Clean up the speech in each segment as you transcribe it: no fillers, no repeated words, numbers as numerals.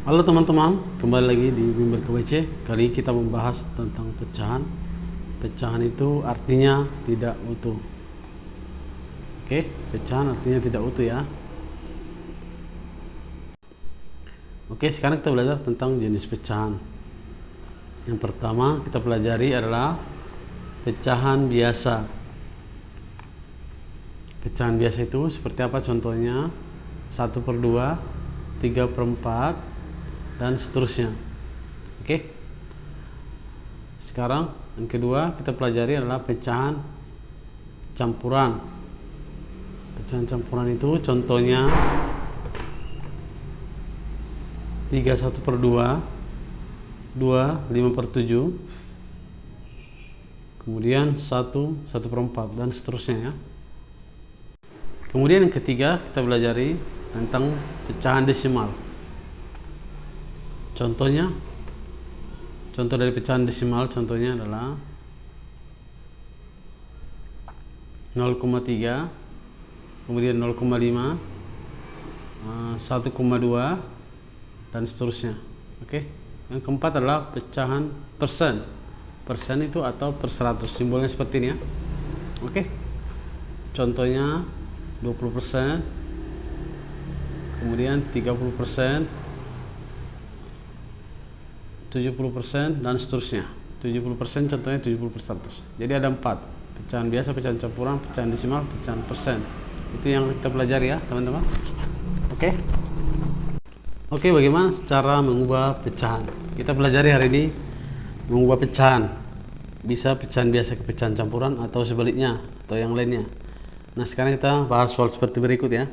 Halo teman-teman, kembali lagi di Bimbel KBC. Kali ini kita membahas tentang pecahan. Pecahan itu artinya tidak utuh. Oke, pecahan artinya tidak utuh ya. Oke, sekarang kita belajar tentang jenis pecahan. Yang pertama kita pelajari adalah pecahan biasa. Pecahan biasa itu seperti apa contohnya? 1/2, 3/4, dan seterusnya. Oke. Sekarang yang kedua kita pelajari adalah pecahan campuran. Pecahan campuran itu contohnya 3 1/2, 2 5/7, kemudian 1 1/4, dan seterusnya ya. Kemudian yang ketiga kita pelajari tentang pecahan desimal. Contoh dari pecahan desimal contohnya adalah 0,3, kemudian 0,5, 1,2, dan seterusnya. Oke. Yang keempat adalah pecahan persen. Persen itu atau per 100, simbolnya seperti ini ya. Oke. Contohnya 20%, kemudian 30%, 70%, dan seterusnya. 70% contohnya 70/100. Jadi ada 4: pecahan biasa, pecahan campuran, pecahan desimal, pecahan persen. Itu yang kita pelajari ya teman-teman. Oke, bagaimana cara mengubah pecahan? Kita pelajari hari ini mengubah pecahan. Bisa pecahan biasa ke pecahan campuran atau sebaliknya atau yang lainnya. Nah, sekarang kita bahas soal seperti berikut ya.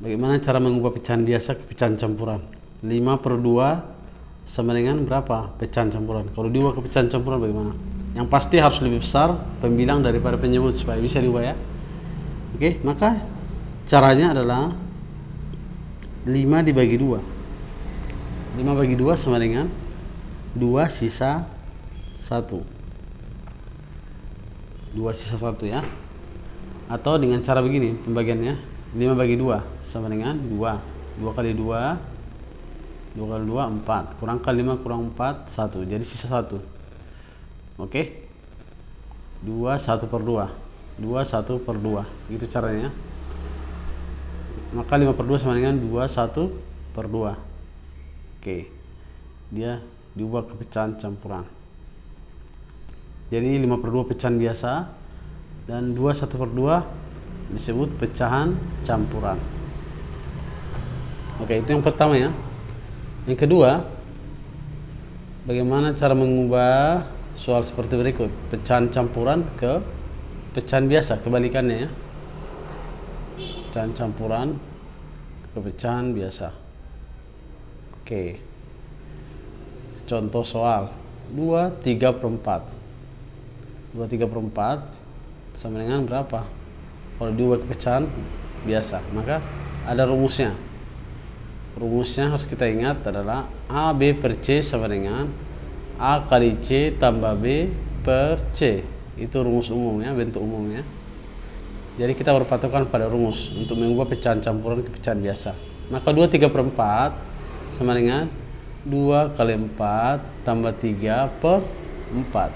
Bagaimana cara mengubah pecahan biasa ke pecahan campuran? 5/2 sama dengan berapa pecahan campuran? Kalau diubah ke pecahan campuran bagaimana? Yang pasti harus lebih besar pembilang daripada penyebut supaya bisa diubah ya. Oke, maka caranya adalah 5 dibagi 2. 5 bagi 2 sama dengan 2 sisa 1. 2 sisa 1 ya. Atau dengan cara begini pembagiannya, 5 bagi 2 sama dengan 2. 2 kali 2, 2 kali 2 4, kurangkan 5 kurang 4 1, jadi sisa 1. Oke. 2 1/2, 2 1/2, gitu caranya. Maka 5/2 sama dengan 2 1/2. Oke, dia diubah ke pecahan campuran. Jadi 5/2 pecahan biasa dan 2 1/2 disebut pecahan campuran. Oke, itu yang pertama ya. Yang kedua, bagaimana cara mengubah soal seperti berikut: pecahan campuran ke pecahan biasa, kebalikannya ya. Pecahan campuran ke pecahan biasa. Oke. Contoh soal 2 3/4. 2 3/4 sama dengan berapa? Kalau diubah ke pecahan biasa, maka ada rumusnya. Rumusnya harus kita ingat adalah A B per C sama dengan A kali C tambah B per C. Itu rumus umumnya, bentuk umumnya. Jadi kita berpatokan pada rumus untuk mengubah pecahan campuran ke pecahan biasa. Maka 2 3/4 sama dengan 2 kali 4 tambah 3 per 4.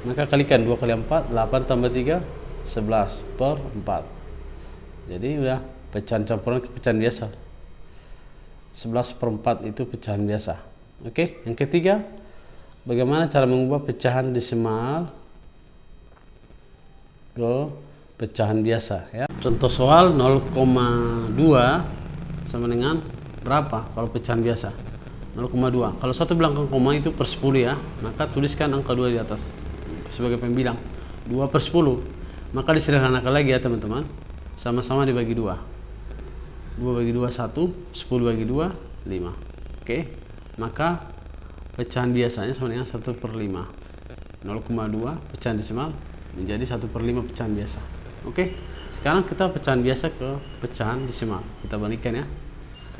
Maka kalikan 2 kali 4, 8 tambah 3 11 per 4. Jadi udah pecahan campuran ke pecahan biasa. 11/4 itu pecahan biasa. Oke, yang ketiga, bagaimana cara mengubah pecahan desimal ke pecahan biasa ya. Contoh soal 0,2 sama dengan berapa kalau pecahan biasa? 0,2. Kalau satu belakang koma itu per 10 ya, maka tuliskan angka 2 di atas sebagai pembilang. 2/10. Maka disederhanakan lagi ya teman-teman. Sama-sama dibagi 2. 2 bagi 2 1, 10 bagi 2 5. Oke. Maka pecahan biasanya sama dengan 1/5. 0,2 pecahan desimal menjadi 1/5 pecahan biasa. Oke. Sekarang kita pecahan biasa ke pecahan desimal. Kita balikan ya.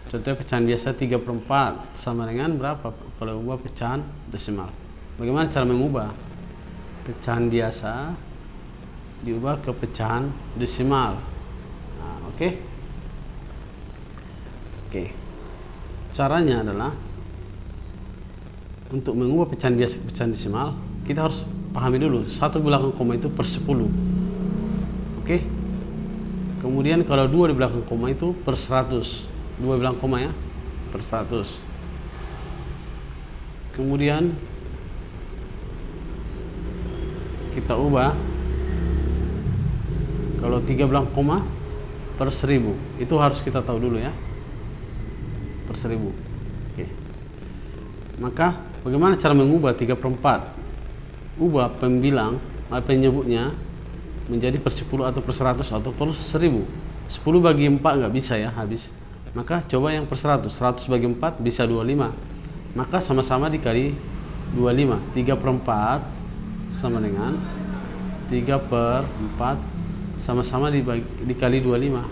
Contohnya pecahan biasa 3/4 sama dengan berapa kalau ubah pecahan desimal? Bagaimana cara mengubah pecahan biasa diubah ke pecahan desimal? Nah, oke. Caranya adalah untuk mengubah pecahan biasa ke pecahan desimal, kita harus pahami dulu 1 belakang koma itu per 10. Oke. Kemudian kalau 2 di belakang koma itu per 100. 2 belakang koma ya, per 100. Kemudian kita ubah kalau 3 belakang koma per 1000. Itu harus kita tahu dulu ya, per 1000. Oke. Maka bagaimana cara mengubah 3/4? Ubah pembilang penyebutnya menjadi per 10 atau per 100 atau per 1000. 10 bagi 4 nggak bisa ya, habis. Maka coba yang per 100. 100 bagi 4 bisa 25. Maka sama-sama dikali 25. 3/4 sama dengan 3/4 sama-sama dikali 25,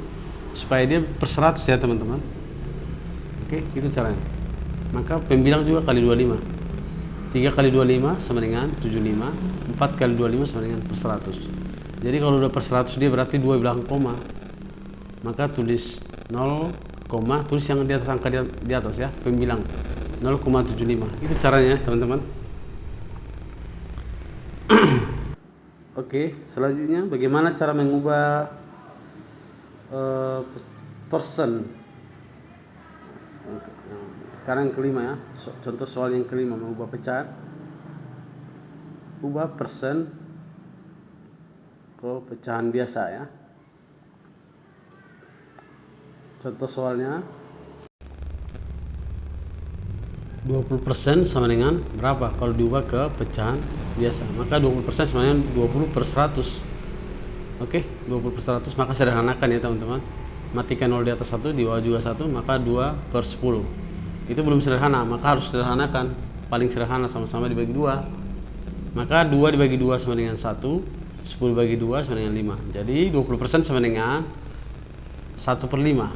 supaya dia per 100 ya teman-teman. Oke, itu caranya. Maka pembilang juga kali 25. 3 kali 25 sama dengan 75. 4 kali 25 sama dengan per 100. Jadi kalau udah per 100 dia berarti 2 belakang koma. Maka tulis 0, tulis yang di atas angka di atas ya, pembilang 0,75. Itu caranya teman-teman. Oke, selanjutnya bagaimana cara mengubah persen. Sekarang yang kelima ya, contoh soal yang kelima, mengubah pecahan. Ubah persen ke pecahan biasa ya. Contoh soalnya 20% sama dengan berapa kalau diubah ke pecahan biasa? Maka 20% sama dengan 20 per 100. Oke, 20 per 100. Maka sederhanakan ya teman-teman. Matikan 0 di atas 1, di bawah juga 1, maka 2 per 10. Itu belum sederhana, maka harus sederhanakan. Paling sederhana sama-sama dibagi 2. Maka 2 dibagi 2 sama dengan 1, 10 bagi 2 sama dengan 5. Jadi 20% sama dengan 1 per 5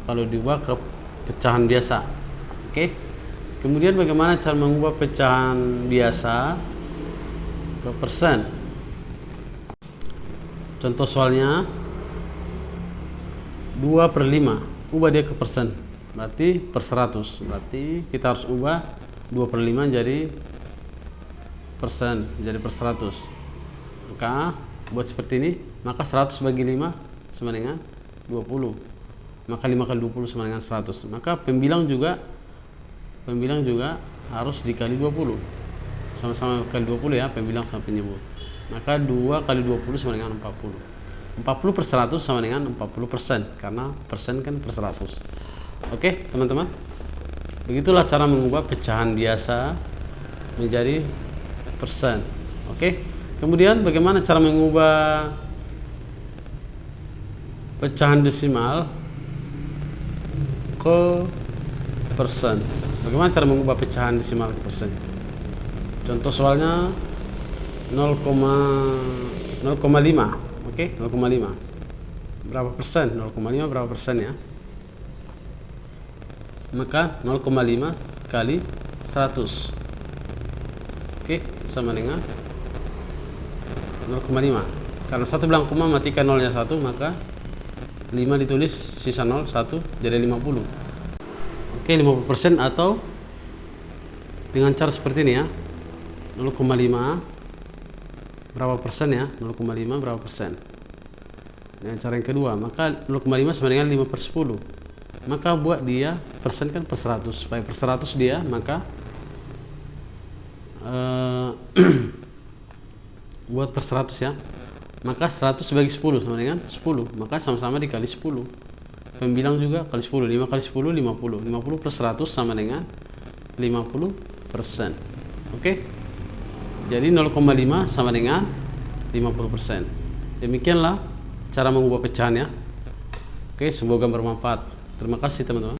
kalau diubah ke pecahan biasa. Oke. Kemudian bagaimana cara mengubah pecahan biasa ke persen? Contoh soalnya 2 per 5, ubah dia ke persen, berarti per 100. Berarti kita harus ubah 2 per 5 jadi persen, jadi per 100. Maka buat seperti ini, maka 100 bagi 5 sama dengan 20. Maka 5 kali 20 sama dengan 100. Maka pembilang juga harus dikali 20. Sama-sama kali 20 ya, pembilang sama penyebut. Maka 2 kali 20 sama dengan 40. 40 per 100 sama dengan 40%, karena persen kan per 100. Oke teman-teman, begitulah cara mengubah pecahan biasa menjadi persen. Oke. Kemudian bagaimana cara mengubah pecahan desimal ke persen? Bagaimana cara mengubah pecahan desimal ke persen? Contoh soalnya 0,5. Oke, 0,5. Berapa persen? 0,5 berapa persen ya? Maka 0,5 kali 100. Oke, sama dengan 0,5. Karena 1 belakang koma matikan 0-nya 1, maka 5 ditulis sisa 0, 1 jadi 50. Oke, 50% atau dengan cara seperti ini ya. 0,5 berapa persen ya? 0,5 berapa persen? Dengan cara yang kedua, maka 0,5 sama dengan 5 per 10. Maka buat dia persen kan per 100. Supaya per 100 dia, maka buat per 100 ya. Maka 100 bagi 10 sama dengan 10. Maka sama-sama dikali 10. Pembilang juga kali 10. 5 kali 10, 50. 50 per 100 sama dengan 50%. Oke. Jadi 0,5 sama dengan 50%. Demikianlah cara mengubah pecahan ya. Oke, semoga bermanfaat. Terima kasih teman-teman.